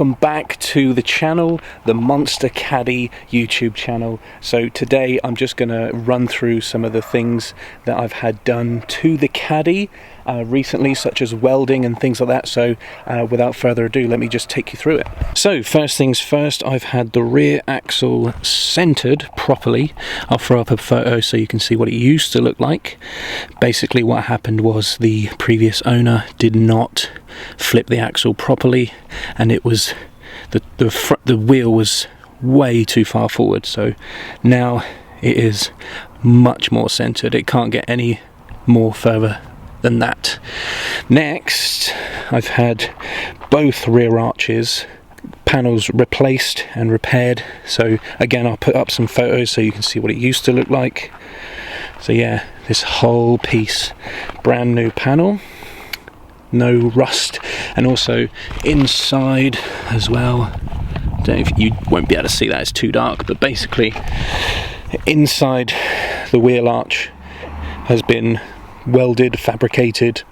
welcome back to the channel, the Monster Caddy YouTube channel. So today I'm just going to run through some of the things that I've had done to the Caddy recently, such as welding and things like that. So without further ado, let me just take you through it. So first things first, I've had the rear axle centered properly. I'll throw up a photo so you can see what it used to look like. Basically what happened was the previous owner did not flip the axle properly, and it was the wheel was way too far forward. So now it is much more centered. It can't get any more further than that. Next, I've had both rear arches panels replaced and repaired. So again, I'll put up some photos so you can see what it used to look like. So yeah, this whole piece, brand new panel, no rust, and also inside as well. Don't know if you won't be able to see that, it's too dark, but basically inside the wheel arch has been welded, fabricated,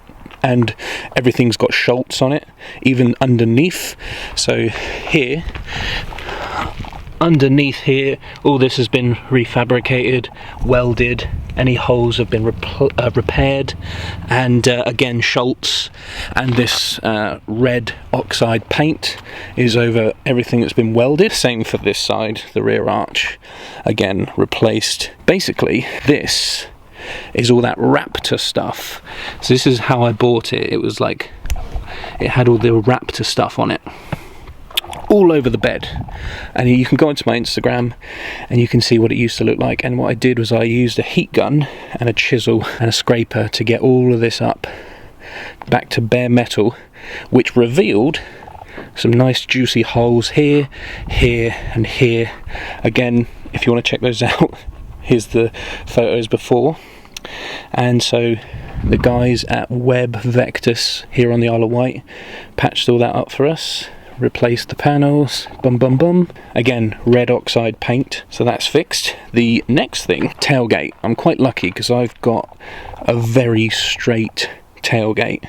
and everything's got Schultz on it, even underneath. So here, underneath here, all this has been refabricated, welded, any holes have been repaired, and again Schultz, and this red oxide paint is over everything that's been welded. Same for this side, the rear arch, again replaced. Basically this is all that Raptor stuff. So this is how I bought it. It was like, it had all the Raptor stuff on it all over the bed, and you can go onto my Instagram and you can see what it used to look like. And what I did was I used a heat gun and a chisel and a scraper to get all of this up back to bare metal, which revealed some nice juicy holes here, here and here. Again, if you want to check those out, here's the photos before. And so the guys at Webb Vectis here on the Isle of Wight patched all that up for us, replaced the panels, bum bum bum. Again, red oxide paint, so that's fixed. The next thing, tailgate. I'm quite lucky because I've got a very straight tailgate,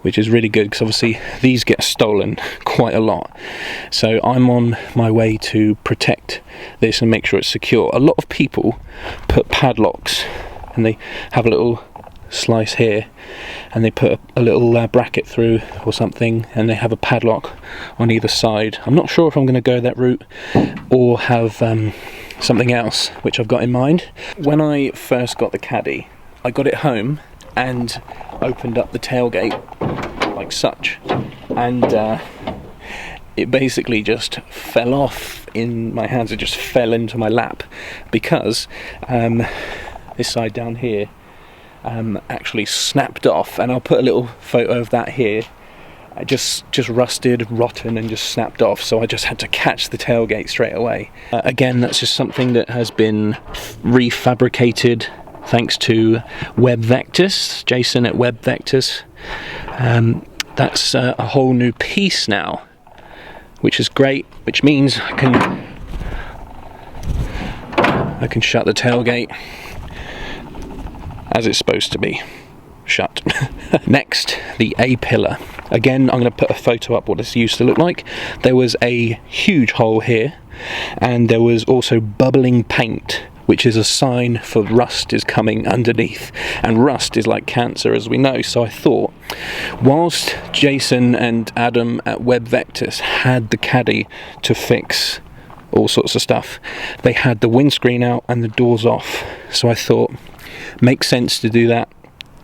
which is really good because obviously these get stolen quite a lot. So I'm on my way to protect this and make sure it's secure. A lot of people put padlocks, and they have a little slice here and they put a little bracket through or something, and they have a padlock on either side. I'm not sure if I'm going to go that route or have something else which I've got in mind. When I first got the Caddy, I got it home and opened up the tailgate like such, and it basically just fell off in my hands. It just fell into my lap because this side down here actually snapped off, and I'll put a little photo of that here. I just rusted, rotten, and just snapped off, so I just had to catch the tailgate straight away. Again, that's just something that has been refabricated thanks to Webb Vectis, Jason at Webb Vectis. That's a whole new piece now, which is great, which means I can shut the tailgate as it's supposed to be shut. Next, the A-pillar. Again, I'm going to put a photo up what this used to look like. There was a huge hole here, and there was also bubbling paint, which is a sign for rust is coming underneath, and rust is like cancer, as we know. So I thought, whilst Jason and Adam at Webb Vectis had the Caddy to fix all sorts of stuff, they had the windscreen out and the doors off. So I thought, makes sense to do that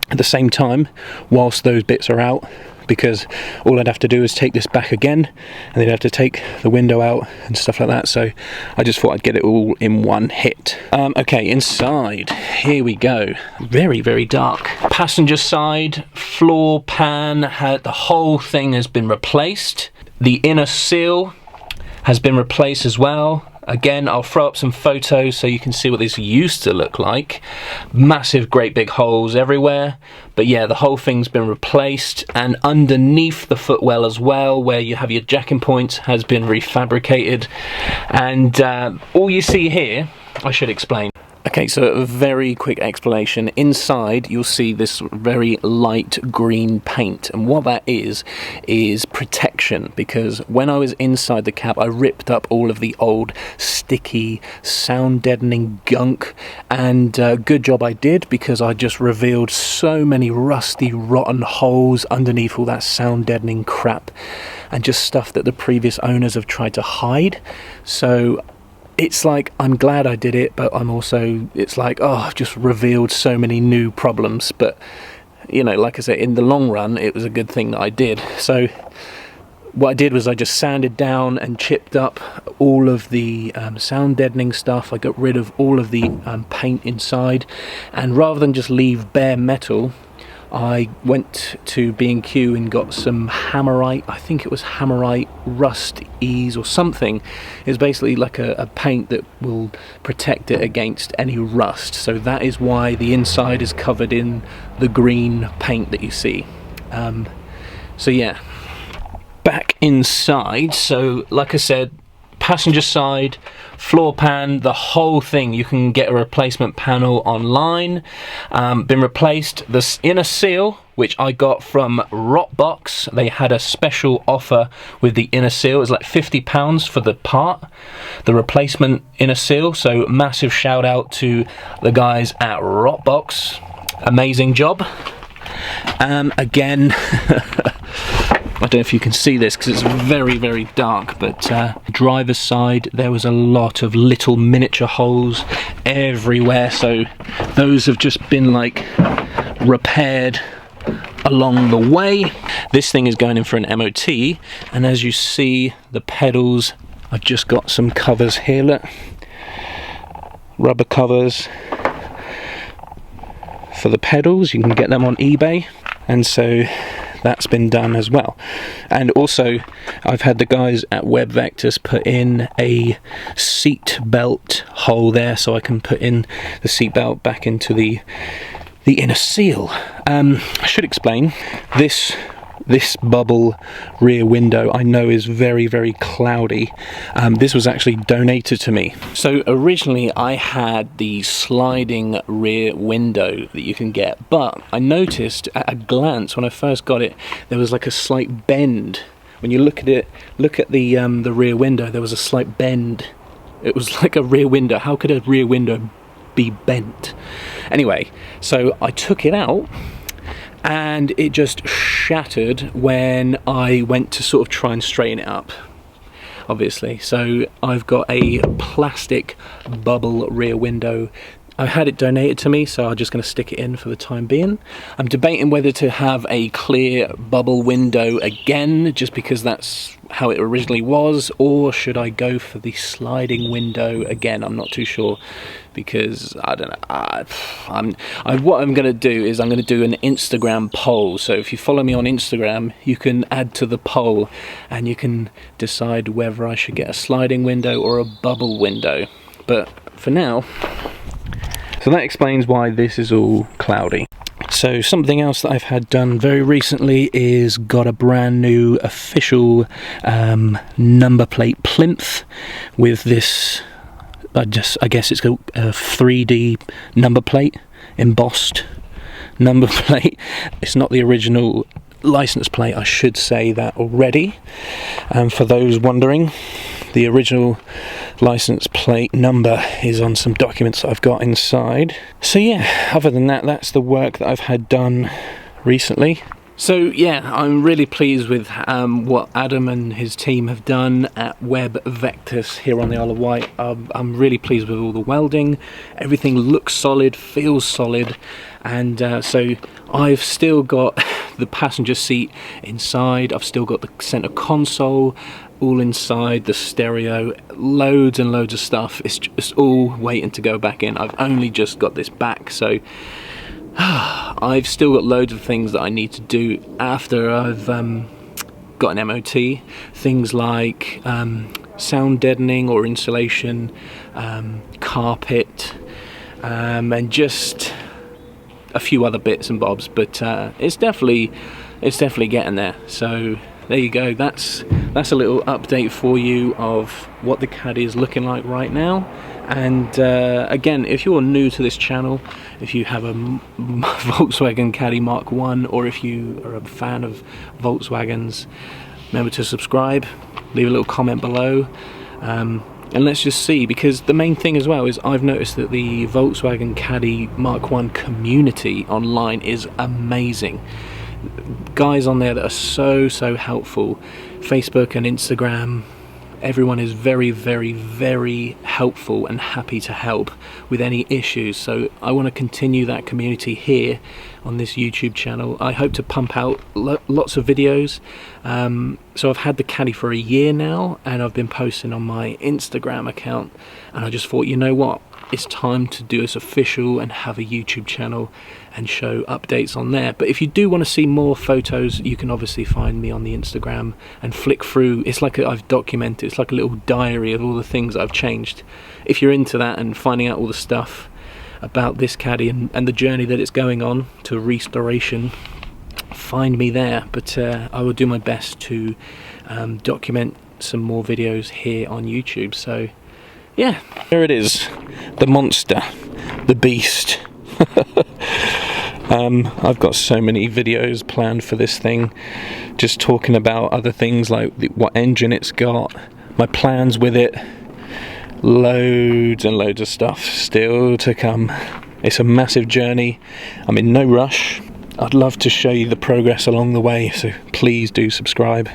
at the same time whilst those bits are out, because all I'd have to do is take this back again, and they'd have to take the window out and stuff like that. So I just thought I'd get it all in one hit. Okay, inside, here we go. Very, very dark. Passenger side, floor pan, the whole thing has been replaced. The inner seal has been replaced as well. Again, I'll throw up some photos so you can see what this used to look like. Massive, great big holes everywhere. But yeah, the whole thing's been replaced, and underneath the footwell as well, where you have your jacking points, has been refabricated. And all you see here, I should explain. Okay, so a very quick explanation. Inside, you'll see this very light green paint, and what that is protection, because when I was inside the cab, I ripped up all of the old, sticky, sound-deadening gunk, and good job I did, because I just revealed so many rusty, rotten holes underneath all that sound-deadening crap, and just stuff that the previous owners have tried to hide. So it's like, I'm glad I did it, but I'm also, it's like, oh, I've just revealed so many new problems. But, you know, like I said, in the long run, it was a good thing that I did. So what I did was I just sanded down and chipped up all of the sound deadening stuff. I got rid of all of the paint inside, and rather than just leave bare metal, I went to B&Q and got some Hammerite, I think it was Hammerite Rust Ease or something. It's basically like a paint that will protect it against any rust. So that is why the inside is covered in the green paint that you see. So yeah, back inside. So like I said, passenger side, floor pan, the whole thing. You can get a replacement panel online. Been replaced. The inner seal, which I got from Rotbox, they had a special offer with the inner seal. It was like £50 for the part, the replacement inner seal. So massive shout out to the guys at Rotbox. Amazing job. Again, I don't know if you can see this because it's very, very dark, but driver's side, there was a lot of little miniature holes everywhere, so those have just been like repaired along the way. This thing is going in for an MOT, and as you see, the pedals, I've just got some covers here, look, rubber covers for the pedals. You can get them on eBay, and so that's been done as well. And also I've had the guys at Webb Vectis put in a seat belt hole there, so I can put in the seat belt back into the inner seal. I should explain, this bubble rear window I know is very, very cloudy. This was actually donated to me. So originally I had the sliding rear window that you can get, but I noticed at a glance when I first got it, there was like a slight bend. When you look at it, look at the rear window, there was a slight bend. It was like a rear window. How could a rear window be bent? Anyway, so I took it out, and it just shattered when I went to sort of try and straighten it up, obviously. So I've got a plastic bubble rear window. I had it donated to me, so I'm just going to stick it in for the time being. I'm debating whether to have a clear bubble window again, just because that's how it originally was, or should I go for the sliding window again? I'm not too sure, because I don't know. What I'm going to do is I'm going to do an Instagram poll. So if you follow me on Instagram, you can add to the poll, and you can decide whether I should get a sliding window or a bubble window. But for now, so that explains why this is all cloudy. So something else that I've had done very recently is got a brand new official number plate plinth with this, I guess it's a 3D number plate, embossed number plate. It's not the original license plate, I should say that already. For those wondering, the original license plate number is on some documents that I've got inside. So yeah, other than that, that's the work that I've had done recently. So yeah, I'm really pleased with what Adam and his team have done at Webb Vectis here on the Isle of Wight. I'm really pleased with all the welding. Everything looks solid, feels solid, and so I've still got the passenger seat inside, I've still got the centre console all inside, the stereo, loads and loads of stuff. It's just all waiting to go back in. I've only just got this back, so I've still got loads of things that I need to do after I've got an MOT. Things like sound deadening or insulation, carpet, and just a few other bits and bobs. But it's definitely getting there. So there you go. That's a little update for you of what the Caddy is looking like right now. And again, if you're new to this channel, if you have a Volkswagen Caddy Mark 1, or if you are a fan of Volkswagens, remember to subscribe, leave a little comment below, and let's just see, because the main thing as well is I've noticed that the Volkswagen Caddy Mark 1 community online is amazing. Guys on there that are so helpful. Facebook and Instagram, everyone is very helpful and happy to help with any issues. So I want to continue that community here on this YouTube channel. I hope to pump out lots of videos. So I've had the Caddy for a year now, and I've been posting on my Instagram account, and I just thought, you know what, it's time to do this official and have a YouTube channel and show updates on there. But if you do want to see more photos, you can obviously find me on the Instagram and flick through. It's like I've documented, it's like a little diary of all the things I've changed. If you're into that and finding out all the stuff about this Caddy and the journey that it's going on to restoration, find me there. But I will do my best to document some more videos here on YouTube. So yeah, there it is, the monster, the beast. I've got so many videos planned for this thing, just talking about other things like what engine it's got, my plans with it, loads and loads of stuff still to come. It's a massive journey. I'm in no rush. I'd love to show you the progress along the way, so please do subscribe.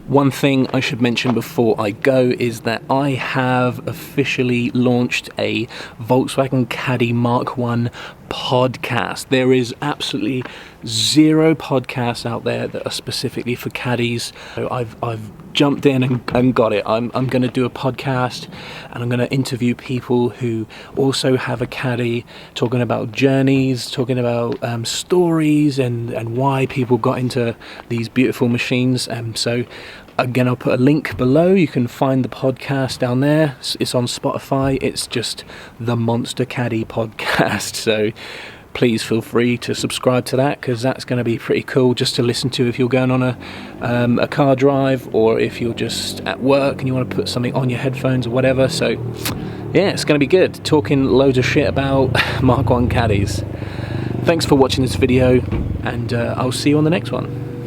One thing I should mention before I go is that I have officially launched a Volkswagen Caddy Mark 1 podcast. There is absolutely zero podcasts out there that are specifically for caddies. So I've jumped in and got it. I'm going to do a podcast, and I'm going to interview people who also have a Caddy, talking about journeys, talking about stories and why people got into these beautiful machines. So again, I'll put a link below. You can find the podcast down there. It's on Spotify. It's just the Monster Caddy podcast. So please feel free to subscribe to that, because that's going to be pretty cool just to listen to if you're going on a car drive, or if you're just at work and you want to put something on your headphones or whatever. So yeah, it's going to be good, talking loads of shit about Mark 1 Caddies. Thanks for watching this video, and I'll see you on the next one.